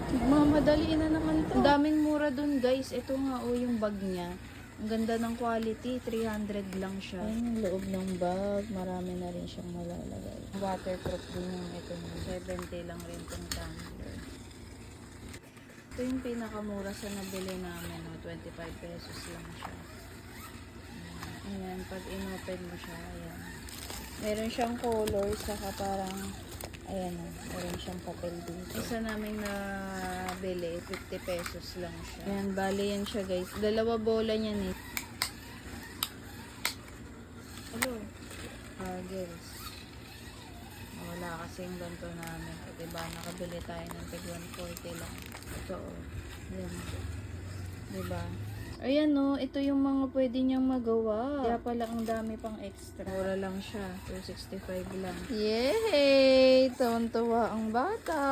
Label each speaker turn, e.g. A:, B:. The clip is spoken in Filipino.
A: Mamadali na naman to. Ang daming mura dun guys. Ito nga yung bag niya. Ang ganda ng quality. 300 lang siya. Ayun yung loob ng bag. Marami na rin siyang malalagay. Waterproof din yung ito. 70 lang rin tong tumbler. Ito yung pinakamura sa nabili namin. 25 pesos lang siya. Ayan. Pag inopen mo siya. Ayan. Meron siyang color. Saka parang ayan o, meron siyang papel dito. Isa namin nabili, 50 pesos lang siya. Ayan, bali yan siya guys. Dalawa bola niyan eh. Hello. Girls. Wala kasing ganito namin. O diba, nakabili tayo ng tig 140 lang. Ito o. Ayan. Diba? Ayan o, ito yung mga pwede niyang magawa. Kaya pala ang dami pang extra. Mura lang siya. 265 lang. Yay! Tuwan-tuwa ang bata.